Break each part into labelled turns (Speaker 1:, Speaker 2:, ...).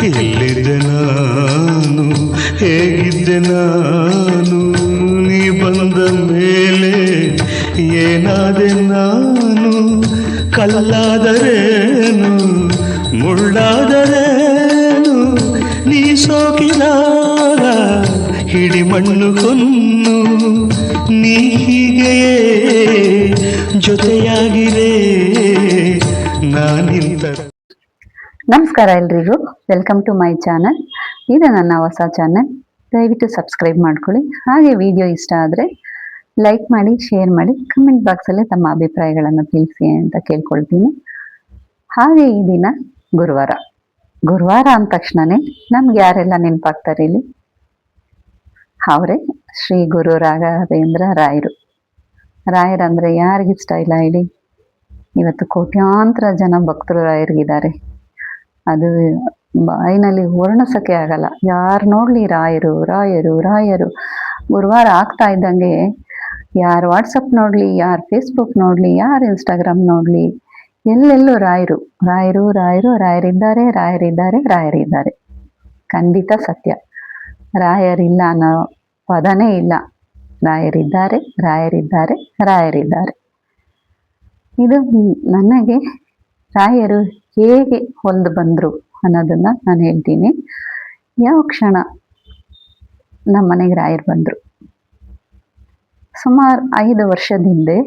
Speaker 1: ಎಲ್ಲಿದ್ದೆ ನಾನು, ಹೇಗಿದ್ದೆ ನಾನು, ನೀ ಬಂದ ಮೇಲೆ ಏನಾದೆ ನಾನು. ಕಲ್ಲಾದರೇನು ಮುಳ್ಳಾದರೇನು, ನೀ ಸೋಕಿದಾಗ ಹಿಡಿ ಮಣ್ಣು ಕೊನ್ನು. ನೀ ಹೀಗೆಯೇ ಜೊತೆಯಾಗಿರೇ ನಾನಿಂದ.
Speaker 2: ನಮಸ್ಕಾರ ಎಲ್ರಿಗೂ, ವೆಲ್ಕಮ್ ಟು ಮೈ ಚಾನಲ್. ಇದು ನನ್ನ ಹೊಸ ಚಾನಲ್, ದಯವಿಟ್ಟು ಸಬ್ಸ್ಕ್ರೈಬ್ ಮಾಡ್ಕೊಳ್ಳಿ. ಹಾಗೆ ವಿಡಿಯೋ ಇಷ್ಟ ಆದರೆ ಲೈಕ್ ಮಾಡಿ, ಶೇರ್ ಮಾಡಿ, ಕಮೆಂಟ್ ಬಾಕ್ಸಲ್ಲಿ ತಮ್ಮ ಅಭಿಪ್ರಾಯಗಳನ್ನು ತಿಳಿಸಿ ಅಂತ ಕೇಳ್ಕೊಳ್ತೀನಿ. ಹಾಗೆ ಈ ದಿನ ಗುರುವಾರ ಅಂದ ತಕ್ಷಣನೇ ನಮ್ಗೆ ಯಾರೆಲ್ಲ ನೆನಪಾಗ್ತಾರೆ ಇಲ್ಲಿ? ಅವರೇ ಶ್ರೀ ಗುರು ರಾಘವೇಂದ್ರ ರಾಯರಂದರೆ ಯಾರಿಗಿಷ್ಟ ಇಲ್ಲ ಹೇಳಿ? ಇವತ್ತು ಕೋಟ್ಯಾಂತರ ಜನ ಭಕ್ತರು ರಾಯರಿಗಿದ್ದಾರೆ. ಅದು ಬಾಯಿನಲ್ಲಿ ವರ್ಣಿಸೋಕ್ಕೆ ಆಗಲ್ಲ. ಯಾರು ನೋಡಲಿ ರಾಯರು ರಾಯರು ರಾಯರು. ಗುರುವಾರ ಆಗ್ತಾ ಇದ್ದಂಗೆ ಯಾರು ವಾಟ್ಸಪ್ ನೋಡಲಿ, ಯಾರು ಫೇಸ್ಬುಕ್ ನೋಡಲಿ, ಯಾರು ಇನ್ಸ್ಟಾಗ್ರಾಮ್ ನೋಡಲಿ, ಎಲ್ಲೆಲ್ಲೂ ರಾಯರು ರಾಯರು ರಾಯರು ರಾಯರಿದ್ದಾರೆ ರಾಯರಿದ್ದಾರೆ ರಾಯರಿದ್ದಾರೆ. ಖಂಡಿತ ಸತ್ಯ. ರಾಯರಿಲ್ಲ ಅನ್ನೋ ಪದನೇ ಇಲ್ಲ. ರಾಯರಿದ್ದಾರೆ ರಾಯರಿದ್ದಾರೆ ರಾಯರಿದ್ದಾರೆ. ಇದು ನನಗೆ ರಾಯರು ಹೇಗೆ ಹೊಂದು ಬಂದರು ಅನ್ನೋದನ್ನು ನಾನು ಹೇಳ್ತೀನಿ. ಯಾವ ಕ್ಷಣ ನಮ್ಮ ಮನೆಗೆ ರಾಯರು ಬಂದರು? ಸುಮಾರು 5 ವರ್ಷದ ಹಿಂದೆ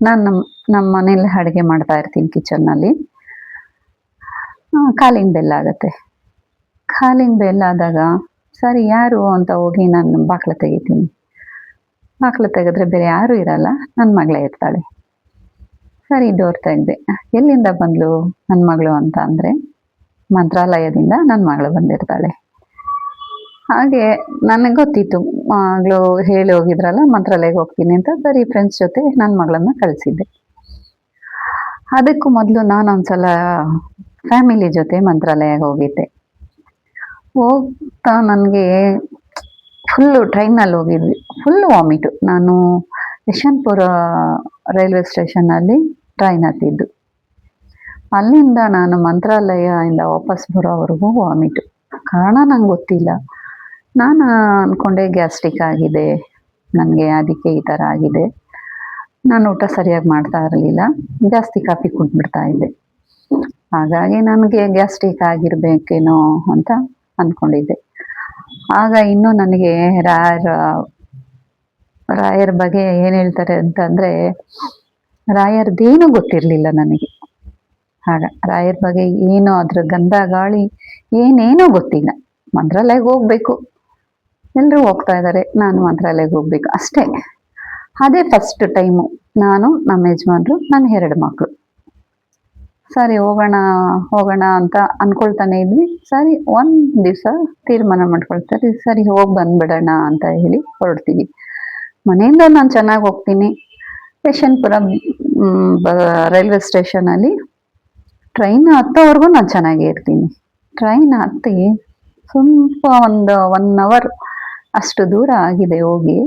Speaker 2: ನಾನು ನಮ್ಮ ಮನೇಲಿ ಅಡುಗೆ ಮಾಡ್ತಾ ಇರ್ತೀನಿ ಕಿಚನ್ನಲ್ಲಿ. ಕಾಲಿಂಗ್ ಬೆಲ್ ಆಗುತ್ತೆ. ಕಾಲಿಂಗ್ ಬೆಲ್ ಆದಾಗ ಸರಿ ಯಾರು ಅಂತ ಹೋಗಿ ನಾನು ಬಾಗಿಲು ತೆಗಿತೀನಿ. ಬಾಗಿಲು ತೆಗೆದ್ರೆ ಬೇರೆ ಯಾರೂ ಇರಲ್ಲ, ನನ್ನ ಮಗಳೇ ಇರ್ತಾಳೆ. ಸರಿ ಡೋರ್ ತೆಗೆದೆ. ಎಲ್ಲಿಂದ ಬಂದ್ಲು ನನ್ನ ಮಗಳು ಅಂತ ಅಂದರೆ, ಮಂತ್ರಾಲಯದಿಂದ ನನ್ನ ಮಗಳು ಬಂದಿರ್ತಾಳೆ. ಹಾಗೆ ನನಗೆ ಗೊತ್ತಿತ್ತು, ಮಗಳು ಹೇಳಿ ಹೋಗಿದ್ರಲ್ಲ ಮಂತ್ರಾಲಯಕ್ಕೆ ಹೋಗ್ತೀನಿ ಅಂತ. ಸರಿ ಫ್ರೆಂಡ್ಸ್ ಜೊತೆ ನನ್ನ ಮಗಳನ್ನ ಕಳಿಸಿದ್ದೆ. ಅದಕ್ಕೂ ಮೊದಲು ನಾನು ಒಂದ್ಸಲ ಫ್ಯಾಮಿಲಿ ಜೊತೆ ಮಂತ್ರಾಲಯಕ್ಕೆ ಹೋಗಿದ್ದೆ. ಹೋಗ್ತಾ ನನಗೆ ಫುಲ್ಲು ಟ್ರೈನಲ್ಲಿ ಹೋಗಿದ್ವಿ, ಫುಲ್ಲು ವಾಮಿಟು. ನಾನು ಯಶವಂತಪುರ ರೈಲ್ವೆ ಸ್ಟೇಷನ್ನಲ್ಲಿ ಟ್ರೈನ್ ಹತ್ತಿದ್ದು. ಅಲ್ಲಿಂದ ನಾನು ಮಂತ್ರಾಲಯದಿಂದ ವಾಪಸ್ ಬರೋವರೆಗೂ ವಾಮಿಟು. ಕಾರಣ ನಂಗೆ ಗೊತ್ತಿಲ್ಲ. ನಾನು ಅಂದ್ಕೊಂಡೆ ಗ್ಯಾಸ್ಟ್ರಿಕ್ ಆಗಿದೆ ನನಗೆ, ಅದಕ್ಕೆ ಈ ಥರ ಆಗಿದೆ. ನಾನು ಊಟ ಸರಿಯಾಗಿ ಮಾಡ್ತಾ ಇರಲಿಲ್ಲ, ಜಾಸ್ತಿ ಕಾಫಿ ಕುಡಿದ್ಬಿಡ್ತಾ ಇದ್ದೆ. ಹಾಗಾಗಿ ನನಗೆ ಗ್ಯಾಸ್ಟ್ರಿಕ್ ಆಗಿರಬೇಕೇನೋ ಅಂತ ಅಂದ್ಕೊಂಡಿದ್ದೆ. ಆಗ ಇನ್ನೂ ನನಗೆ ರಾಯರ ಬಗ್ಗೆ ಏನು ಹೇಳ್ತಾರೆ ಅಂತಂದರೆ, ರಾಯರದೇನೂ ಗೊತ್ತಿರಲಿಲ್ಲ ನನಗೆ. ಆಗ ರಾಯರ ಬಗ್ಗೆ ಏನೋ ಅದ್ರ ಗಂಧ ಗಾಳಿ ಏನೇನೋ ಗೊತ್ತಿಲ್ಲ. ಮಂತ್ರಾಲಯಕ್ಕೆ ಹೋಗ್ಬೇಕು, ಎಲ್ಲರೂ ಹೋಗ್ತಾ ಇದ್ದಾರೆ, ನಾನು ಮಂತ್ರಾಲಯಕ್ಕೆ ಹೋಗ್ಬೇಕು ಅಷ್ಟೇ. ಅದೇ ಫಸ್ಟ್ ಟೈಮು ನಾನು, ನಮ್ಮ ಯಜಮಾನ್ರು, ನನ್ನ 2 ಮಕ್ಕಳು. ಸರಿ ಹೋಗೋಣ ಅಂತ ಅಂದ್ಕೊಳ್ತಾನೆ ಇದ್ವಿ. ಸರಿ ಒಂದು ದಿವಸ ತೀರ್ಮಾನ ಮಾಡ್ಕೊಳ್ತಾರೆ, ಸರಿ ಹೋಗಿ ಬಂದ್ಬಿಡೋಣ ಅಂತ ಹೇಳಿ ಹೊರಡ್ತೀವಿ. ಮನೆಯಿಂದ ನಾನು ಚೆನ್ನಾಗಿ ಹೋಗ್ತೀನಿ. ಯಶವಂತಪುರ ರೈಲ್ವೆ ಸ್ಟೇಷನಲ್ಲಿ ಟ್ರೈನ್ ಹತ್ತೋವರೆಗೂ ನಾನು ಚೆನ್ನಾಗೇ ಇರ್ತೀನಿ. ಟ್ರೈನ್ ಹತ್ತಿ ಸ್ವಲ್ಪ ಒಂದು 1 ಅವರ್ ಅಷ್ಟು ದೂರ ಆಗಿದೆ ಹೋಗಿ,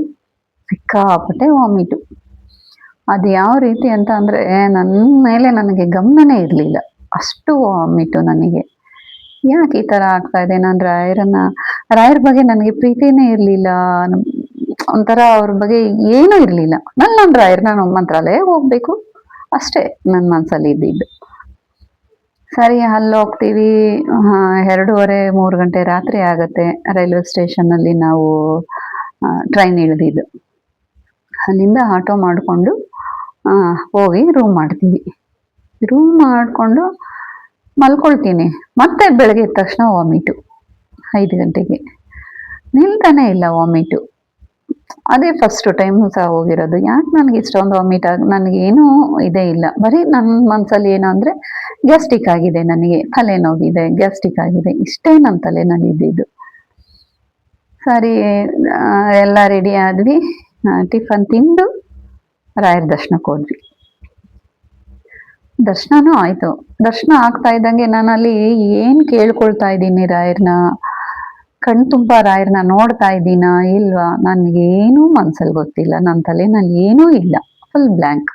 Speaker 2: ಸಿಕ್ಕಾಪಟ್ಟೆ ವಾಮಿಟು. ಅದು ಯಾವ ರೀತಿ ಅಂತ ಅಂದರೆ, ನನ್ನ ಮೇಲೆ ನನಗೆ ಗಮನನೇ ಇರಲಿಲ್ಲ, ಅಷ್ಟು ವಾಮಿಟು ನನಗೆ. ಯಾಕೆ ಈ ಥರ ಆಗ್ತಾಯಿದೆ? ನಾನು ರಾಯರ ಬಗ್ಗೆ ನನಗೆ ಪ್ರೀತಿನೇ ಇರಲಿಲ್ಲ, ಒಂಥರ ಅವ್ರ ಬಗ್ಗೆ ಏನೂ ಇರಲಿಲ್ಲ. ನಾನು ನಾನು ಮಂತ್ರಾಲಯ ಹೋಗಬೇಕು ಅಷ್ಟೇ ನನ್ನ ಮನಸ್ಸಲ್ಲಿ ಇದ್ದಿದ್ದು. ಸರಿ ಅಲ್ಲಿ ಹೋಗ್ತೀವಿ. 2:30-3 ಗಂಟೆ ರಾತ್ರಿ ಆಗುತ್ತೆ. ರೈಲ್ವೆ ಸ್ಟೇಷನ್ನಲ್ಲಿ ನಾವು ಟ್ರೈನ್ ಇಳಿದಿದ್ದು. ಅಲ್ಲಿಂದ ಆಟೋ ಮಾಡಿಕೊಂಡು ಹೋಗಿ ರೂಮ್ ಮಾಡ್ತೀವಿ. ರೂಮ್ ಮಾಡಿಕೊಂಡು ಮಲ್ಕೊಳ್ತೀನಿ. ಮತ್ತೆ ಬೆಳಗ್ಗೆ ಎದ್ದ ತಕ್ಷಣ ವಾಮಿಟು. 5 ಗಂಟೆಗೆ ನಿಲ್ತಾನೆ ಇಲ್ಲ ವಾಮಿಟು. ಅದೇ ಫಸ್ಟ್ ಟೈಮು ಸಹ ಹೋಗಿರೋದು. ಯಾಕೆ ನನಗೆ ಇಷ್ಟೊಂದು ವಾಮಿಟ್ ನನಗೇನೂ ಇದೇ ಇಲ್ಲ. ಬರೀ ನನ್ನ ಮನಸ್ಸಲ್ಲಿ ಏನು ಅಂದರೆ, ಗ್ಯಾಸ್ಟ್ರಿಕ್ ಆಗಿದೆ, ನನಗೆ ತಲೆನೋವಿದೆ, ಗ್ಯಾಸ್ಟ್ರಿಕ್ ಆಗಿದೆ, ಇಷ್ಟೇ ನನ್ನ ತಲೆನಲ್ಲಿ ಇದ್ದಿದ್ದು. ಸರಿ ಎಲ್ಲ ರೆಡಿ ಆದ್ವಿ. ಟಿಫನ್ ತಿಂದು ರಾಯರ ದರ್ಶನಕ್ಕೆ ಹೋದ್ವಿ. ದರ್ಶನನೂ ಆಯಿತು. ದರ್ಶನ ಆಗ್ತಾ ಇದ್ದಂಗೆ ನಾನಲ್ಲಿ ಏನು ಕೇಳ್ಕೊಳ್ತಾ ಇದ್ದೀನಿ, ರಾಯರನ್ನ ಕಣ್ತುಂಬ ರಾಯರನ್ನ ನೋಡ್ತಾ ಇದ್ದೀನಾ ಇಲ್ವಾ ನನಗೇನೂ ಮನ್ಸಲ್ಲಿ ಗೊತ್ತಿಲ್ಲ. ನನ್ನ ತಲೆನಲ್ಲಿ ಏನೂ ಇಲ್ಲ, ಫುಲ್ ಬ್ಲ್ಯಾಂಕ್.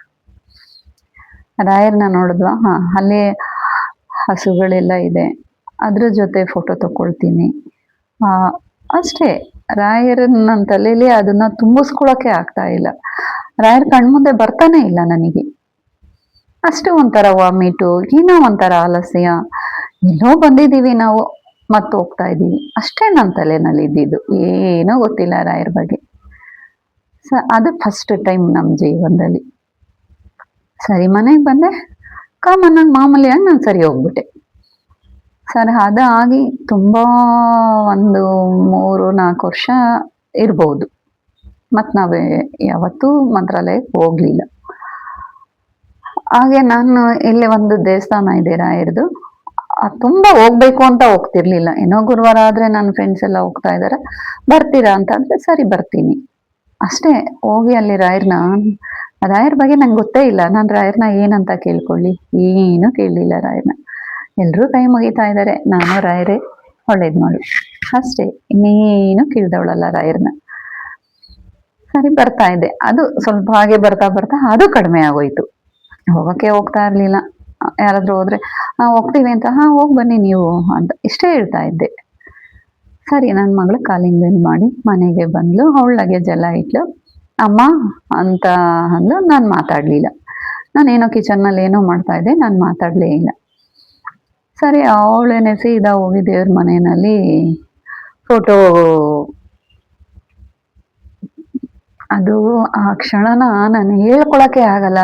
Speaker 2: ರಾಯರನ್ನ ನೋಡಿದ್ವಾ? ಅಲ್ಲೇ ಹಸುಗಳೆಲ್ಲ ಇದೆ. ಅದ್ರ ಜೊತೆ ಫೋಟೋ ತಗೊಳ್ತೀನಿ. ಆ, ಅಷ್ಟೇ. ರಾಯರ್ ನನ್ನ ತಲೆಯಲ್ಲಿ ಅದನ್ನ ತುಂಬಿಸ್ಕೊಳಕ್ಕೆ ಆಗ್ತಾ ಇಲ್ಲ. ರಾಯರ್ ಕಣ್ಮುಂದೆ ಬರ್ತಾನೆ ಇಲ್ಲ ನನಗೆ. ಅಷ್ಟು ಒಂಥರ ವಾಮಿಟು, ಏನೋ ಒಂಥರ ಆಲಸ್ಯ. ಎಲ್ಲೋ ಬಂದಿದ್ದೀವಿ ನಾವು, ಮತ್ತೆ ಹೋಗ್ತಾ ಇದ್ದೀವಿ, ಅಷ್ಟೇ ನನ್ನ ತಲೆನಲ್ಲಿ ಇದ್ದಿದ್ದು. ಏನೋ ಗೊತ್ತಿಲ್ಲ ರಾಯರ್ ಬಗ್ಗೆ. ಅದು ಫಸ್ಟ್ ಟೈಮ್ ನಮ್ಮ ಜೀವನದಲ್ಲಿ. ಸರಿ, ಮನೆಗೆ ಬಂದೆ, ಕಾಮನ್ ಆಗಿ ಮಾಮೂಲಿಯಾಗಿ ನಾನು ಸರಿ ಹೋಗ್ಬಿಟ್ಟೆ. ಸರಿ, ಅದಾಗಿ ತುಂಬಾ ಒಂದು 3-4 ವರ್ಷ ಇರ್ಬೋದು. ಮತ್ತು ನಾವೇ ಯಾವತ್ತೂ ಮಂತ್ರಾಲಯಕ್ಕೆ ಹೋಗ್ಲಿಲ್ಲ. ಹಾಗೆ ನಾನು ಇಲ್ಲಿ ಒಂದು ದೇವಸ್ಥಾನ ಇದೆ ರಾಯರ್ದು, ತುಂಬಾ ಹೋಗ್ಬೇಕು ಅಂತ ಹೋಗ್ತಿರ್ಲಿಲ್ಲ. ಏನೋ ಗುರುವಾರ ಆದ್ರೆ ನನ್ನ ಫ್ರೆಂಡ್ಸ್ ಎಲ್ಲ ಹೋಗ್ತಾ ಇದಾರೆ, ಬರ್ತೀರಾ ಅಂತ ಅಂದ್ರೆ ಸರಿ ಬರ್ತೀನಿ ಅಷ್ಟೇ. ಹೋಗಿ ಅಲ್ಲಿ ರಾಯರ್ ಬಗ್ಗೆ ನಂಗೆ ಗೊತ್ತೇ ಇಲ್ಲ. ನಾನು ರಾಯರ್ನ ಏನಂತ ಕೇಳ್ಕೊಳ್ಳಿ, ಏನು ಕೇಳಲಿಲ್ಲ ರಾಯರ್ನ. ಎಲ್ರೂ ಕೈ ಮುಗಿತಾ ಇದ್ದಾರೆ, ನಾನು ರಾಯರೇ ಒಳ್ಳೇದ್ ಮಾಡು ಅಷ್ಟೇ, ಇನ್ನೇನು ಕೇಳ್ದವಳಲ್ಲ ರಾಯರ್ನ. ಸರಿ, ಬರ್ತಾ ಇದ್ದೆ. ಅದು ಸ್ವಲ್ಪ ಹಾಗೆ ಬರ್ತಾ ಬರ್ತಾ ಅದು ಕಡಿಮೆ ಆಗೋಯ್ತು. ಹೋಗ್ತಾ ಇರ್ಲಿಲ್ಲ. ಯಾರಾದ್ರೂ ಹೋದ್ರೆ ಹೋಗ್ತೀವಿ ಅಂತ, ಹೋಗ್ ಬನ್ನಿ ನೀವು ಅಂತ ಇಷ್ಟೇ ಹೇಳ್ತಾ ಇದ್ದೆ. ಸರಿ, ನನ್ನ ಮಗಳು ಕಾಲಿಂಗ್ ಬೆಲ್ ಮಾಡಿ ಮನೆಗೆ ಬಂದ್ಲು. ಅವಳ ಲಗೇಜ್ ಎಲ್ಲ ಇಟ್ಲು. ಅಮ್ಮ ಅಂತ ಅಂದ್ಲು. ನಾನು ಮಾತಾಡ್ಲಿಲ್ಲ. ನಾನೇನೋ ಕಿಚನ್ನಲ್ಲಿ ಏನೋ ಮಾಡ್ತಾ ಇದ್ದೆ, ನಾನು ಮಾತಾಡ್ಲೇ ಇಲ್ಲ. ಸರಿ, ಅವಳೇನೆ ಸೀದಾ ಹೋಗಿ ದೇವ್ರ ಮನೆಯಲ್ಲಿ ಫೋಟೋ, ಅದು ಆ ಕ್ಷಣನ ನಾನು ಹೇಳ್ಕೊಳಕ್ಕೆ ಆಗಲ್ಲ.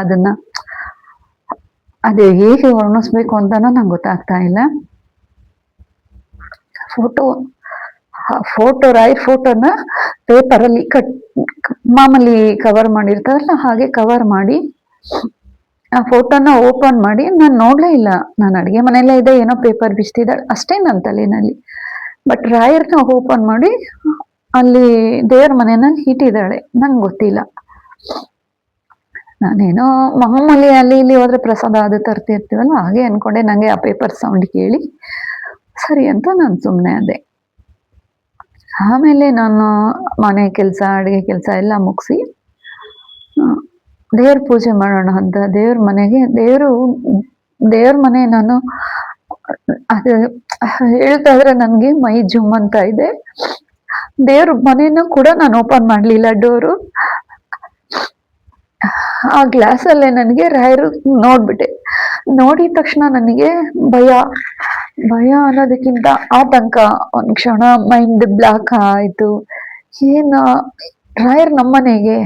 Speaker 2: ಅದು ಹೇಗೆ ವರ್ಣಿಸ್ಬೇಕು ಅಂತಾನೂ ನಂಗೆ ಗೊತ್ತಾಗ್ತಾ ಇಲ್ಲ. ರಾಯರ್ ಫೋಟೋನ ಪೇಪರಲ್ಲಿ ಮಾಮೂಲಿ ಕವರ್ ಮಾಡಿರ್ತಾರಲ್ಲ, ಹಾಗೆ ಕವರ್ ಮಾಡಿ ಆ ಫೋಟೋನ ಓಪನ್ ಮಾಡಿ ನಾನು ನೋಡ್ಲೇ ಇಲ್ಲ. ನಾನು ಅಡುಗೆ ಮನೆಯಲ್ಲೇ ಇದೆ, ಏನೋ ಪೇಪರ್ ಬಿಚ್ತಿದ್ದಾಳೆ ಅಷ್ಟೇ ನನ್ನ ತಲೆನಲ್ಲಿ. ಬಟ್ ರಾಯರ್ನ ಓಪನ್ ಮಾಡಿ ಅಲ್ಲಿ ದೇವ್ರ ಮನೆಯಲ್ಲಿ ಇಟ್ಟಿದ್ದಾಳೆ, ನಂಗೆ ಗೊತ್ತಿಲ್ಲ. ನಾನೇನೋ ಮಾಮೂಲಿ ಅಲ್ಲಿ ಇಲ್ಲಿ ಹೋದ್ರೆ ಪ್ರಸಾದ ಅದು ತರ್ತಿರ್ತೀವಲ್ಲ, ಹಾಗೆ ಅನ್ಕೊಂಡೆ. ನಂಗೆ ಆ ಪೇಪರ್ ಸೌಂಡ್ ಕೇಳಿ ಸರಿ ಅಂತ ನಾನು ಸುಮ್ಮನೆ ಅದೇ. ಆಮೇಲೆ ನಾನು ಮನೆ ಕೆಲಸ, ಅಡುಗೆ ಕೆಲಸ ಎಲ್ಲ ಮುಗಿಸಿ ದೇವ್ರ ಪೂಜೆ ಮಾಡೋಣ ಅಂತ ದೇವ್ರ ಮನೆ ನಾನು ಅದು ಹೇಳ್ತಾ ಇದ್ರೆ ನನಗೆ ಮೈ ಜುಮ್ ಅಂತ ಇದೆ. ದೇವ್ರ ಮನೇನೂ ಕೂಡ ನಾನು ಓಪನ್ ಮಾಡಲಿಲ್ಲ ಡೋರು. ಆ ಗ್ಲಾಸಲ್ಲೇ ನನಗೆ ರಾಯರು ನೋಡ್ಬಿಟ್ಟೆ. ನೋಡಿದ ತಕ್ಷಣ ನನಗೆ ಭಯ ಅನ್ನೋದಕ್ಕಿಂತ ಆತಂಕ. ಒಂದು ಕ್ಷಣ ಮೈಂಡ್ ಬ್ಲಾಕ್ ಆಯ್ತು. ರಾಯರ್ ನಮ್ಮನೆಗೆ,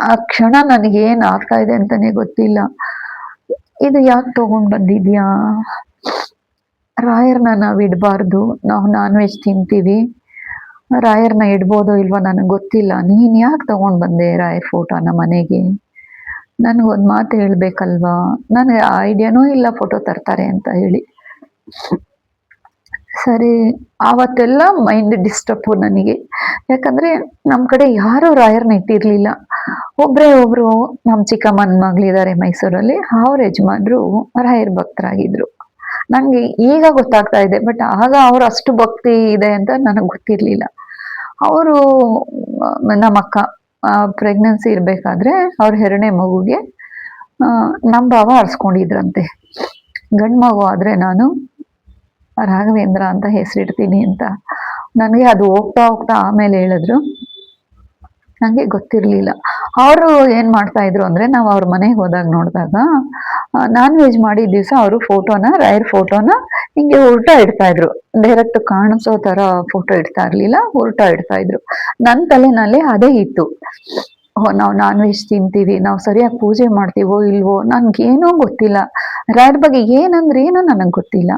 Speaker 2: ಆ ಕ್ಷಣ ನನಗೆ ಏನ್ ಆಗ್ತಾ ಇದೆ ಅಂತಾನೆ ಗೊತ್ತಿಲ್ಲ. ಇದು ಯಾಕೆ ತಗೊಂಡ್ ಬಂದಿದ್ಯಾ, ರಾಯರ್ನ ನಾವ್ ಇಡಬಾರ್ದು, ನಾವು ನಾನ್ ವೆಜ್ ತಿಂತೀವಿ, ರಾಯರ್ನ ಇಡ್ಬೋದೋ ಇಲ್ವೋ ನನಗೆ ಗೊತ್ತಿಲ್ಲ, ನೀನ್ ಯಾಕೆ ತಗೊಂಡ್ ಬಂದೆ ರಾಯರ್ ಫೋಟೋನ ಮನೆಗೆ? ನನ್ಗೊಂದ್ ಮಾತು ಹೇಳ್ಬೇಕಲ್ವಾ? ನನಗೆ ಐಡಿಯಾನೂ ಇಲ್ಲ ಫೋಟೋ ತರ್ತಾರೆ ಅಂತ ಹೇಳಿ. ಸರಿ, ಆವತ್ತೆಲ್ಲ ಮೈಂಡ್ ಡಿಸ್ಟರ್ಬ್ ನನಗೆ. ಯಾಕಂದ್ರೆ ನಮ್ ಕಡೆ ಯಾರು ರಾಯರ್ನ ಇಟ್ಟಿರ್ಲಿಲ್ಲ. ಒಬ್ರು ನಮ್ ಚಿಕ್ಕಮ್ಮನ ಮಗಳಿದ್ದಾರೆ ಮೈಸೂರಲ್ಲಿ, ಅವ್ರ ಯಜಮಾನ್ರು ರಾಯರ್ ಭಕ್ತರಾಗಿದ್ರು. ನಂಗೆ ಈಗ ಗೊತ್ತಾಗ್ತಾ ಇದೆ, ಬಟ್ ಆಗ ಅವ್ರು ಅಷ್ಟು ಭಕ್ತಿ ಇದೆ ಅಂತ ನನಗೆ ಗೊತ್ತಿರ್ಲಿಲ್ಲ. ಅವರು ನಮ್ಮ ಅಕ್ಕ ಪ್ರೆಗ್ನೆನ್ಸಿ ಇರ್ಬೇಕಾದ್ರೆ ಅವ್ರ 2ನೇ ಮಗುಗೆ ನಮ್ಮ ಭಾವ ಆರಿಸ್ಕೊಂಡಿದ್ರಂತೆ. ಗಂಡು ಮಗು ಆದ್ರೆ ನಾನು ರಾಘವೇಂದ್ರ ಅಂತ ಹೆಸರಿಡ್ತೀನಿ ಅಂತ. ನನಗೆ ಅದು ಹೋಗ್ತಾ ಆಮೇಲೆ ಹೇಳಿದ್ರು, ನಂಗೆ ಗೊತ್ತಿರ್ಲಿಲ್ಲ. ಅವರು ಏನ್ ಮಾಡ್ತಾ ಇದ್ರು ಅಂದ್ರೆ, ನಾವು ಅವ್ರ ಮನೆಗೆ ಹೋದಾಗ ನೋಡಿದಾಗ ನಾನ್ ವೆಜ್ ಮಾಡಿದ ದಿವಸ ಅವರು ರಾಯರ್ ಫೋಟೋನ ಹಿಂಗೆ ಉಲ್ಟಾ ಇಡ್ತಾ ಇದ್ರು. ಡೈರೆಕ್ಟ್ ಕಾಣಿಸೋ ತರ ಫೋಟೋ ಇಡ್ತಾ ಇರ್ಲಿಲ್ಲ, ಉಲ್ಟಾ ಇಡ್ತಾ ಇದ್ರು. ನನ್ನ ತಲೆನಲ್ಲಿ ಅದೇ ಇತ್ತು, ನಾವು ನಾನ್ ವೆಜ್ ತಿಂತೀವಿ, ನಾವು ಸರಿಯಾಗಿ ಪೂಜೆ ಮಾಡ್ತೀವೋ ಇಲ್ವೋ ನನ್ಗೇನೂ ಗೊತ್ತಿಲ್ಲ. ರಾಯರ್ ಬಗ್ಗೆ ಏನಂದ್ರೆ ಏನೋ ನನಗೆ ಗೊತ್ತಿಲ್ಲ.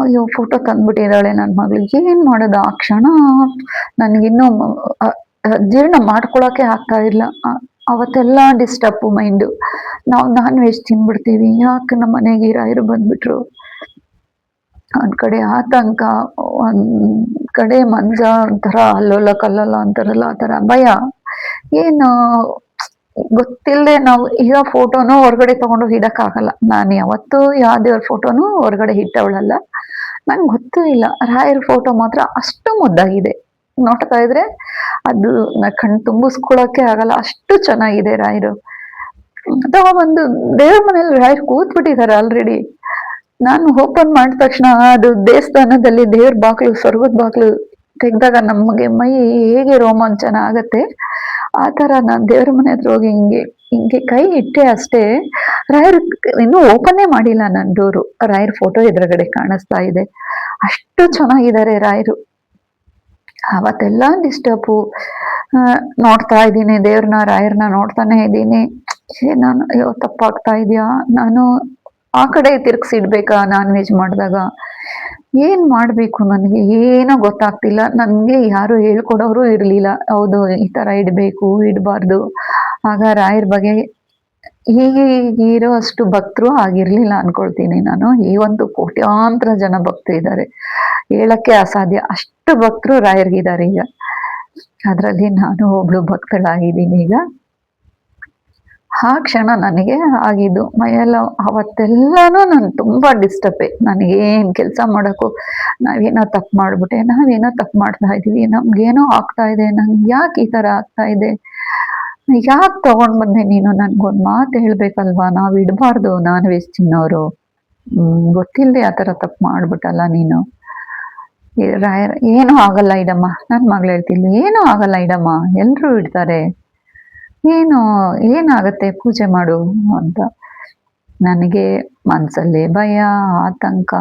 Speaker 2: ಅಯ್ಯೋ, ಫೋಟೋ ತಂದ್ಬಿಟ್ಟಿದ್ದಾಳೆ ನನ್ನ ಮಗಳಿಗೆ, ಏನ್ ಮಾಡೋದು? ಆ ಕ್ಷಣ ನನ್ಗಿನ್ನೂ ಜೀರ್ಣ ಮಾಡ್ಕೊಳಕ್ಕೆ ಆಗ್ತಾ ಇಲ್ಲ. ಅವತ್ತೆಲ್ಲ ಡಿಸ್ಟರ್ಬ್ ಮೈಂಡು. ನಾವು ನಾನ್ ವೆಜ್ ತಿನ್ಬಿಡ್ತೀವಿ, ಯಾಕೆ ನಮ್ಮ ಮನೆಗೆ ರಾಯರು ಬಂದ್ಬಿಟ್ರು? ಒಂದ್ ಕಡೆ ಆತಂಕ, ಒಂದ್ ಕಡೆ ಮಂಜ ಒಂಥರ ಅಲ್ಲೋಲ ಕಲ್ಲೋಲ ಅಂತಾರಲ್ಲ ಆ ತರ ಭಯ. ಏನು ಗೊತ್ತಿಲ್ಲದೆ ನಾವು ಈಗ ಫೋಟೋನು ಹೊರಗಡೆ ತಗೊಂಡೋಗಿ ಇಡಕ್ಕಾಗಲ್ಲ. ನಾನು ಯಾವತ್ತೂ ಯಾವ ದೇವ್ರ ಫೋಟೋನು ಹೊರಗಡೆ ಇಟ್ಟವಳಲ್ಲ. ನಂಗೆ ಗೊತ್ತೂ ಇಲ್ಲ. ರಾಯರ್ ಫೋಟೋ ಮಾತ್ರ ಅಷ್ಟು ಮುದ್ದಾಗಿದೆ, ನೋಡ್ತಾ ಇದ್ರೆ ಅದು ಕಣ್ ತುಂಬಿಸ್ಕೊಳಕ್ಕೆ ಆಗಲ್ಲ, ಅಷ್ಟು ಚೆನ್ನಾಗಿದೆ ರಾಯರು. ಅಥವಾ ಒಂದು ದೇವ್ರ ಮನೇಲಿ ರಾಯರ್ ಕೂತ್ಬಿಟ್ಟಿದ್ದಾರೆ ಆಲ್ರೆಡಿ. ನಾನು ಓಪನ್ ಮಾಡಿದ ತಕ್ಷಣ ಅದು ದೇವಸ್ಥಾನದಲ್ಲಿ ದೇವ್ರ ಬಾಗ್ಲು ಸ್ವರ್ಗದ ಬಾಗ್ಲು ತೆಗ್ದಾಗ ನಮಗೆ ಮೈ ಹೇಗೆ ರೋಮಾಂಚನ ಆಗತ್ತೆ, ಆ ತರ ನಾನ್ ದೇವ್ರ ಮನೆ ಹತ್ರ ಹೋಗಿ ಹಿಂಗೆ ಹಿಂಗೆ ಕೈ ಇಟ್ಟೆ ಅಷ್ಟೇ, ರಾಯರ್ ಇನ್ನೂ ಓಪನ್ನೇ ಮಾಡಿಲ್ಲ ನನ್ ಡೋರು, ರಾಯರ್ ಫೋಟೋ ಎದುರುಗಡೆ ಕಾಣಿಸ್ತಾ ಇದೆ. ಅಷ್ಟು ಚೆನ್ನಾಗಿದ್ದಾರೆ ರಾಯರು. ಅವತ್ತೆಲ್ಲ ಡಿಸ್ಟರ್ಬು, ನೋಡ್ತಾ ಇದ್ದೀನಿ ದೇವ್ರನ್ನ ರಾಯರ್ನ ನೋಡ್ತಾನೆ ಇದ್ದೀನಿ. ನಾನು ಅಯ್ಯೋ ತಪ್ಪಾಗ್ತಾ ಇದೆಯಾ, ನಾನು ಆ ಕಡೆ ತಿರ್ಗ್ಸಿಡ್ಬೇಕಾ ನಾನ್ ವೆಜ್ ಮಾಡಿದಾಗ, ಏನ್ ಮಾಡ್ಬೇಕು ನನಗೆ ಏನೋ ಗೊತ್ತಾಗ್ತಿಲ್ಲ. ನನ್ಗೆ ಯಾರು ಹೇಳ್ಕೊಡೋರು ಇರ್ಲಿಲ್ಲ, ಹೌದು ಈ ತರ ಇಡ್ಬೇಕು ಇಡಬಾರ್ದು. ಆಗ ರಾಯರ್ ಬಗ್ಗೆ ಹೀಗೆ ಇರೋ ಅಷ್ಟು ಭಕ್ತರು ಆಗಿರ್ಲಿಲ್ಲ ಅನ್ಕೊಳ್ತೀನಿ ನಾನು. ಈ ಒಂದು ಕೋಟ್ಯಾಂತರ ಜನ ಭಕ್ತರು ಇದ್ದಾರೆ, ಹೇಳಕ್ಕೆ ಅಸಾಧ್ಯ, ಅಷ್ಟು ಭಕ್ತರು ರಾಯರ್ಗಿದ್ದಾರೆ ಈಗ. ಅದ್ರಲ್ಲಿ ನಾನು ಒಬ್ಳು ಭಕ್ತಳಾಗಿದ್ದೀನಿ ಈಗ. ಆ ಕ್ಷಣ ನನಗೆ ಆಗಿದ್ದು ಮೈಯೆಲ್ಲ ಅವತ್ತೆಲ್ಲಾನು ನಾನು ತುಂಬಾ ಡಿಸ್ಟರ್ಬೆ. ನನಗೇನ್ ಕೆಲಸ ಮಾಡೋಕ್ಕೂ, ನಾವೇನೋ ತಪ್ಪು ಮಾಡ್ಬಿಟ್ಟೆ, ನಾವೇನೋ ತಪ್ಪು ಮಾಡ್ತಾ ಇದೀವಿ, ನಮ್ಗೇನೋ ಆಗ್ತಾ ಇದೆ, ನಂಗೆ ಯಾಕೆ ಈ ತರ ಆಗ್ತಾ ಇದೆ, ಯಾಕೆ ತಗೊಂಡ್ ಬಂದೆ ನೀನು, ನನ್ಗೊಂದ್ ಮಾತು ಹೇಳ್ಬೇಕಲ್ವಾ, ನಾವ್ ಇಡಬಾರ್ದು ನಾನ್ ವೆಜ್ ತಿನ್ನೋರು, ಗೊತ್ತಿಲ್ಲದೆ ಆ ತರ ತಪ್ಪು ಮಾಡ್ಬಿಟ್ಟಲ್ಲ ನೀನು. ರಾಯರ್ ಏನೂ ಆಗಲ್ಲ ಇಡಮ್ಮ, ನನ್ ಮಗಳು ಹೇಳ್ತಿದ್ಲು ಏನೂ ಆಗಲ್ಲ ಇಡಮ್ಮ, ಎಲ್ರೂ ಇಡ್ತಾರೆ, ಏನು ಏನಾಗತ್ತೆ ಪೂಜೆ ಮಾಡು ಅಂತ. ನನಗೆ ಮನ್ಸಲ್ಲಿ ಭಯ, ಆತಂಕ,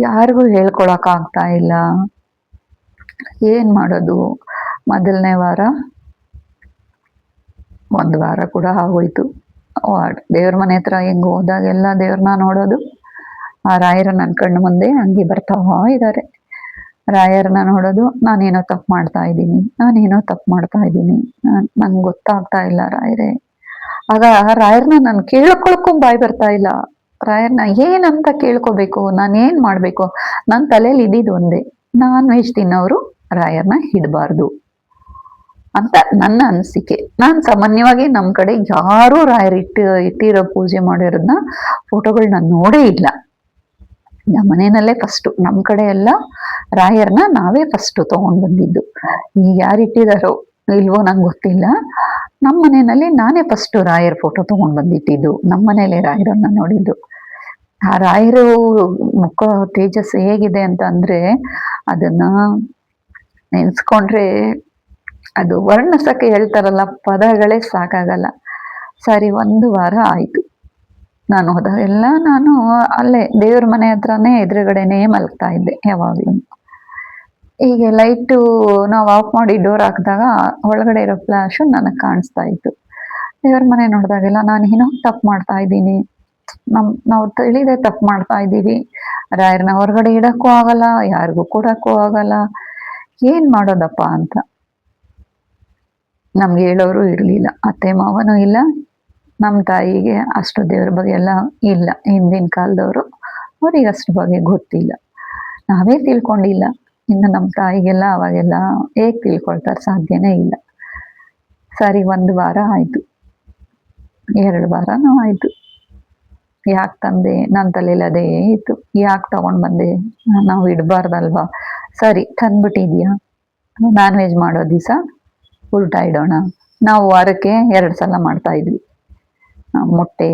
Speaker 2: ಯಾರಿಗೂ ಹೇಳ್ಕೊಳಕ್ ಆಗ್ತಾ ಇಲ್ಲ, ಏನ್ ಮಾಡೋದು. ಮೊದಲನೇ ವಾರ, ಒಂದು ವಾರ ಕೂಡ ಆಗೋಯ್ತು. ದೇವ್ರ ಮನೆ ಹತ್ರ ಹೆಂಗ್ ಹೋದಾಗೆಲ್ಲ ದೇವ್ರನ್ನ ನೋಡೋದು, ಆ ರಾಯರ ನನ್ನ ಕಣ್ಣು ಮುಂದೆ ಹಂಗೆ ಬರ್ತಾ ಇದ್ದಾರೆ. ರಾಯರ್ನ ನೋಡೋದು, ನಾನೇನೋ ತಪ್ಪು ಮಾಡ್ತಾ ಇದ್ದೀನಿ, ನಾನೇನೋ ತಪ್ಪು ಮಾಡ್ತಾ ಇದ್ದೀನಿ, ನಂಗೆ ಗೊತ್ತಾಗ್ತಾ ಇಲ್ಲ ರಾಯರೇ. ಆಗ ರಾಯರ್ನ ನಾನು ಕೇಳ್ಕೊಳಕ್ಕೂ ಬಾಯ್ ಬರ್ತಾ ಇಲ್ಲ. ರಾಯರ್ನ ಏನಂತ ಕೇಳ್ಕೊಬೇಕು, ನಾನೇನ್ ಮಾಡ್ಬೇಕು, ನನ್ನ ತಲೆಯಲ್ಲಿ ಇದ್ದಿದ್ದು ಒಂದೇ, ನಾನ್ ವೆಜ್ ತಿನ್ನೋರು ರಾಯರ್ನ ಇಡಬಾರ್ದು ಅಂತ ನನ್ನ ಅನಿಸಿಕೆ. ನಾನು ಸಾಮಾನ್ಯವಾಗಿ ನಮ್ಮ ಕಡೆ ಯಾರೂ ರಾಯರ್ ಇಟ್ಟಿರೋ ಪೂಜೆ ಮಾಡಿರೋದನ್ನ ಫೋಟೋಗಳು ನಾನು ನೋಡೇ ಇಲ್ಲ. ನಮ್ಮ ಮನೆಯಲ್ಲೇ ಫಸ್ಟು, ನಮ್ಮ ಕಡೆ ಎಲ್ಲ ರಾಯರ್ನ ನಾವೇ ಫಸ್ಟು ತಗೊಂಡ್ ಬಂದಿದ್ದು. ಈಗ ಯಾರು ಇಟ್ಟಿದಾರೋ ಇಲ್ವೋ ನಂಗೆ ಗೊತ್ತಿಲ್ಲ, ನಮ್ಮ ಮನೆಯಲ್ಲಿ ನಾನೇ ಫಸ್ಟು ರಾಯರ್ ಫೋಟೋ ತಗೊಂಡ್ ಬಂದಿಟ್ಟಿದ್ದು, ನಮ್ಮ ಮನೇಲೆ ರಾಯರನ್ನ ನೋಡಿದ್ದು. ಆ ರಾಯರು ಮುಖ ತೇಜಸ್ ಹೇಗಿದೆ ಅಂತ ಅಂದ್ರೆ ಅದನ್ನ ನೆನ್ಸ್ಕೊಂಡ್ರೆ ಅದು ವರ್ಣಿಸಕ್ಕೆ ಹೇಳ್ತಾರಲ್ಲ, ಪದಗಳೇ ಸಾಕಾಗಲ್ಲ. ಸರಿ, ಒಂದು ವಾರ ಆಯ್ತು ನಾನು ಹೋದಾಗೆಲ್ಲ ನಾನು ಅಲ್ಲೇ ದೇವ್ರ ಮನೆ ಹತ್ರನೇ ಎದುರುಗಡೆನೇ ಮಲಗ್ತಾ ಇದ್ದೆ ಯಾವಾಗ್ಲೂ. ಹೀಗೆ ಲೈಟು ನಾವು ಆಫ್ ಮಾಡಿ ಡೋರ್ ಹಾಕಿದಾಗ ಒಳಗಡೆ ಇರೋ ಫ್ಲಾಶು ನನಗೆ ಕಾಣಿಸ್ತಾ ಇತ್ತು. ದೇವ್ರ ಮನೆ ನೋಡಿದಾಗೆಲ್ಲ ನಾನು ಏನೋ ತಪ್ಪು ಮಾಡ್ತಾ ಇದ್ದೀನಿ, ನಾವು ತಿಳಿದೇ ತಪ್ಪು ಮಾಡ್ತಾ ಇದ್ದೀವಿ, ರಾಯರ್ನ ಹೊರಗಡೆ ಇಡಕ್ಕೂ ಆಗಲ್ಲ, ಯಾರಿಗೂ ಕೊಡಕ್ಕೂ ಆಗಲ್ಲ, ಏನ್ ಮಾಡೋದಪ್ಪ ಅಂತ. ನಮ್ಗೆ ಹೇಳೋರು ಇರ್ಲಿಲ್ಲ, ಅತ್ತೆ ಮಾವನೂ ಇಲ್ಲ, ನಮ್ಮ ತಾಯಿಗೆ ಅಷ್ಟು ದೇವ್ರ ಬಗ್ಗೆ ಎಲ್ಲ ಇಲ್ಲ, ಹಿಂದಿನ ಕಾಲದವರು, ಅವ್ರಿಗೆ ಅಷ್ಟು ಬಗ್ಗೆ ಗೊತ್ತಿಲ್ಲ, ನಾವೇ ತಿಳ್ಕೊಂಡಿಲ್ಲ. ಇನ್ನು ನಮ್ಮ ತಾಯಿಗೆಲ್ಲ ಅವಾಗೆಲ್ಲ ಹೇಗೆ ತಿಳ್ಕೊಳ್ತಾರೆ, ಸಾಧ್ಯನೇ ಇಲ್ಲ. ಸರಿ, ಒಂದು ವಾರ ಆಯ್ತು, 2 ವಾರನೂ ಆಯ್ತು. ಯಾಕೆ ತಂದೆ, ನನ್ನ ತಲೆಯಲ್ಲಿ ಅದೇ ಇತ್ತು, ಯಾಕೆ ತಗೊಂಡ್ ಬಂದೆ, ನಾವು ಇಡಬಾರ್ದಲ್ವಾ. ಸರಿ, ತಂದ್ಬಿಟ್ಟಿದ್ಯಾ, ನಾನ್ ವೆಜ್ ಮಾಡೋ ದಿವಸ ಉಲ್ಟಾ ಇಡೋಣ. ನಾವು ವಾರಕ್ಕೆ 2 ಸಲ ಮಾಡ್ತಾ ಇದ್ವಿ ಮೊಟ್ಟೆ,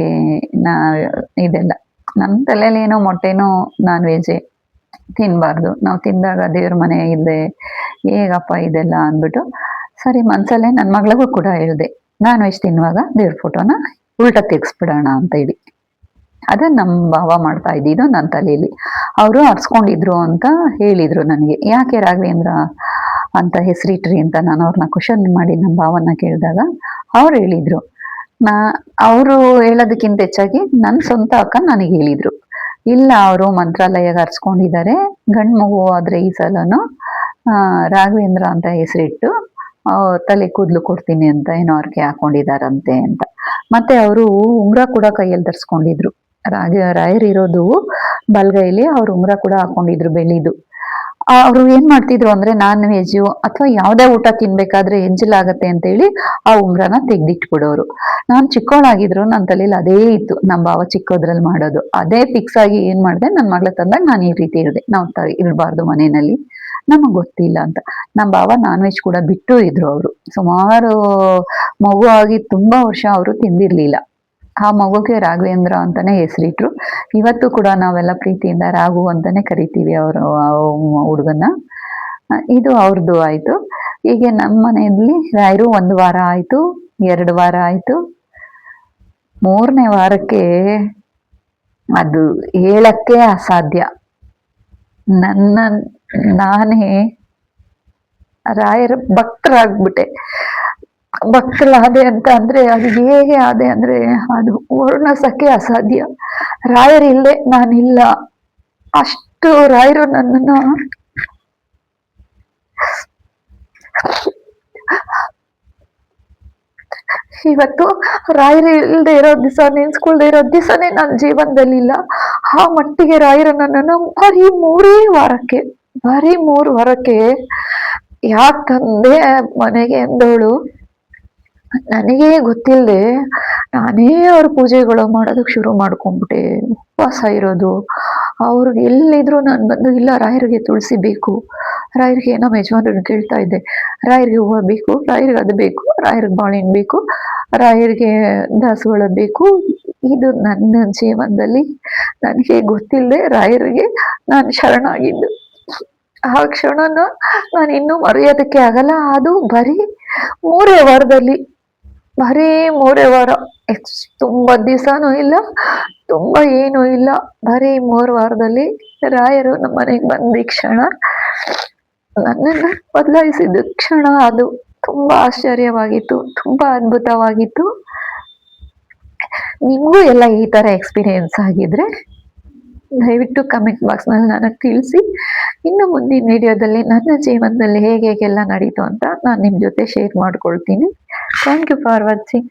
Speaker 2: ಇದೆಲ್ಲ. ನಮ್ಮ ತಲೆಯಲ್ಲಿ ಏನೋ ಮೊಟ್ಟೆನೋ ನಾನ್ ವೆಜ್ಜೇ ತಿನ್ಬಾರ್ದು, ನಾವು ತಿಂದಾಗ ದೇವ್ರ ಮನೆ ಇದೆ ಹೇಗಪ್ಪ ಇದೆಲ್ಲ ಅಂದ್ಬಿಟ್ಟು, ಸರಿ ಮನ್ಸಲ್ಲೇ ನನ್ನ ಮಗಳಿಗೂ ಕೂಡ ಹೇಳಿದೆ, ನಾನ್ ವೆಜ್ ತಿನ್ನುವಾಗ ದೇವ್ರ ಫೋಟೋನ ಉಲ್ಟಾ ತೆಗ್ಸ್ಬಿಡೋಣ ಅಂತ ಹೇಳಿ. ಅದನ್ನ ನಮ್ಮ ಭಾವ ಮಾಡ್ತಾ ಇದ್ದಿದ್ದು ನನ್ನ ತಲೆಯಲ್ಲಿ. ಅವರು ಅರ್ಸ್ಕೊಂಡಿದ್ರು ಅಂತ ಹೇಳಿದ್ರು ನನಗೆ. ಯಾಕೆ ರಾಘವೇಂದ್ರ ಅಂತ ಹೆಸರಿಟ್ರಿ ಅಂತ ನಾನು ಅವ್ರನ್ನ ಕ್ವಶನ್ ಮಾಡಿ ನಮ್ಮ ಭಾವನ ಕೇಳಿದಾಗ ಅವ್ರು ಹೇಳಿದ್ರು, ಅವರು ಹೇಳೋದಕ್ಕಿಂತ ಹೆಚ್ಚಾಗಿ ನನ್ನ ಸ್ವಂತ ಅಕ್ಕ ನನಗೆ ಹೇಳಿದ್ರು, ಇಲ್ಲ ಅವರು ಮಂತ್ರಾಲಯಗೆ ಅರ್ಸ್ಕೊಂಡಿದ್ದಾರೆ, ಗಂಡು ಮಗು ಆದ್ರೆ ಈ ಸಲನು ರಾಘವೇಂದ್ರ ಅಂತ ಹೆಸರಿಟ್ಟು ತಲೆ ಕೂದಲು ಕೊಡ್ತೀನಿ ಅಂತ ಏನೋ ಅವ್ರಿಗೆ ಹಾಕೊಂಡಿದಾರಂತೆ ಅಂತ. ಮತ್ತೆ ಅವರು ಉಂಗ್ರ ಕೂಡ ಕೈಯಲ್ಲಿ ಧರಿಸ್ಕೊಂಡಿದ್ರು. ರಾಯರ್ ಇರೋದು ಬಲ್ಗೈಲಿ, ಅವ್ರು ಉಂಗ್ರ ಕೂಡ ಹಾಕೊಂಡಿದ್ರು ಬೆಳ್ಳಿದು. ಅವ್ರು ಏನ್ ಮಾಡ್ತಿದ್ರು ಅಂದ್ರೆ ನಾನ್ ವೆಜ್ ಅಥವಾ ಯಾವ್ದೇ ಊಟ ತಿನ್ಬೇಕಾದ್ರೆ ಎಂಜಲಾಗತ್ತೆ ಅಂತ ಹೇಳಿ ಆ ಉಂಗ್ರನ ತೆಗ್ದಿಟ್ಬಿಡೋರು. ನಾನ್ ಚಿಕ್ಕವಳಾಗಿದ್ರು ನನ್ನ ತಲೆಯಲ್ಲಿ ಅದೇ ಇತ್ತು, ನಮ್ಮ ಭಾವ ಚಿಕ್ಕೋದ್ರಲ್ಲಿ ಮಾಡೋದು. ಅದೇ ಫಿಕ್ಸ್ ಆಗಿ ಏನ್ ಮಾಡ್ದೆ, ನನ್ನ ಮಗಳ ತಂದಾಗ ನಾನು ಈ ರೀತಿ ಇರ್ದೆ, ನಾವು ಇರಬಾರ್ದು ಮನೆಯಲ್ಲಿ, ನಮಗ್ ಗೊತ್ತಿಲ್ಲ ಅಂತ. ನಮ್ಮ ಭಾವ ನಾನ್ ವೆಜ್ ಕೂಡ ಬಿಟ್ಟು ಇದ್ರು. ಅವರು ಸುಮಾರು ಮಗು ಆಗಿ ತುಂಬಾ ವರ್ಷ ಅವರು ತಿಂದಿರ್ಲಿಲ್ಲ. ಆ ಮಗುಗೆ ರಾಘವೇಂದ್ರ ಅಂತಾನೆ ಹೆಸರಿಟ್ರು. ಇವತ್ತು ಕೂಡ ನಾವೆಲ್ಲ ಪ್ರೀತಿಯಿಂದ ರಾಘು ಅಂತಾನೆ ಕರಿತೀವಿ ಅವರು ಹುಡುಗನ್ನ. ಇದು ಅವ್ರದ್ದು ಆಯ್ತು. ಹೀಗೆ ನಮ್ಮ ಮನೆಯಲ್ಲಿ ರಾಯರು 1 ವಾರ ಆಯ್ತು, 2 ವಾರ ಆಯ್ತು. 3ನೇ ವಾರಕ್ಕೆ ಅದು ಹೇಳಕ್ಕೆ ಅಸಾಧ್ಯ. ನನ್ನ ನಾನೇ ರಾಯರ ಭಕ್ತರಾಗ್ಬಿಟ್ಟೆ. ಭಕ್ತಳಾದೆ ಅಂತ ಅಂದ್ರೆ ಅದು ಹೇಗೆ ಆದೆ ಅಂದ್ರೆ ಅದು ವರ್ಣಿಸಕ್ಕೆ ಅಸಾಧ್ಯ. ರಾಯರಿಲ್ಲದೆ ನಾನಿಲ್ಲ. ಅಷ್ಟು ರಾಯರು ನನ್ನನ್ನ ಇವತ್ತು ರಾಯರು ಇಲ್ಲದೆ ಇರೋ ದಿವಸ, ನೆನ್ಸ್ಕೊಳ್ದೆ ಇರೋ ದಿವಸನೇ ನನ್ನ ಜೀವನದಲ್ಲಿಲ್ಲ. ಆ ಮಟ್ಟಿಗೆ ರಾಯರು ನನ್ನನ್ನ ಬರೀ 3 ವಾರಕ್ಕೆ ಯಾಕೆ ತಂದೆ ಮನೆಗೆ ಎಂದವಳು. ನನಗೇ ಗೊತ್ತಿಲ್ಲದೆ ನಾನೇ ಅವ್ರ ಪೂಜೆಗಳು ಮಾಡೋದಕ್ಕೆ ಶುರು ಮಾಡ್ಕೊಂಡ್ಬಿಟ್ಟೆ. ಉಪವಾಸ ಇರೋದು. ಅವ್ರಿಗೆ ಎಲ್ಲಿದ್ರು ನಾನು ಬಂದು, ಇಲ್ಲ ರಾಯರಿಗೆ ತುಳಸಿ ಬೇಕು, ರಾಯರಿಗೆ ನಮ್ಮ ಯಜಮಾನ್ರನ್ನ ಕೇಳ್ತಾ ಇದ್ದೆ, ರಾಯರಿಗೆ ಹೂವು ಬೇಕು, ರಾಯರಿಗೆ ಅದು ಬೇಕು, ರಾಯರಿಗೆ ಬಾಳೆಹಣ್ಣು ಬೇಕು, ರಾಯರಿಗೆ ದಾಸವಾಳ ಬೇಕು. ಇದು ನನ್ನ ಜೀವನದಲ್ಲಿ ನನಗೆ ಗೊತ್ತಿಲ್ಲದೆ ರಾಯರಿಗೆ ನಾನು ಶರಣಾಗಿದ್ದು. ಆ ಕ್ಷಣನ ನಾನು ಇನ್ನೂ ಮರೆಯೋದಕ್ಕೆ ಆಗಲ್ಲ. ಅದು ಬರೀ 3 ವಾರದಲ್ಲಿ, ಬರೀ 3 ವಾರ. ತುಂಬಾ ದಿವಸನೂ ಇಲ್ಲ, ತುಂಬಾ ಏನೂ ಇಲ್ಲ, ಬರೀ 3 ವಾರದಲ್ಲಿ ರಾಯರು ನಮ್ಮ ಮನೆಗೆ ಬಂದ ಕ್ಷಣ, ನನ್ನನ್ನು ಬದಲಾಯಿಸಿದ ಕ್ಷಣ ಅದು. ತುಂಬಾ ಆಶ್ಚರ್ಯವಾಗಿತ್ತು, ತುಂಬಾ ಅದ್ಭುತವಾಗಿತ್ತು. ನಿಮಗೂ ಎಲ್ಲ ಈ ತರ ಎಕ್ಸ್ಪೀರಿಯನ್ಸ್ ಆಗಿದ್ರೆ ದಯವಿಟ್ಟು ಕಮೆಂಟ್ ಬಾಕ್ಸ್ನಲ್ಲಿ ನನಗೆ ತಿಳಿಸಿ. ಇನ್ನು ಮುಂದಿನ ವಿಡಿಯೋದಲ್ಲಿ ನನ್ನ ಜೀವನದಲ್ಲಿ ಹೇಗೆಲ್ಲ ನಡೀತು ಅಂತ ನಾನು ನಿಮ್ಮ ಜೊತೆ ಶೇರ್ ಮಾಡ್ಕೊಳ್ತೀನಿ. Thank you for watching.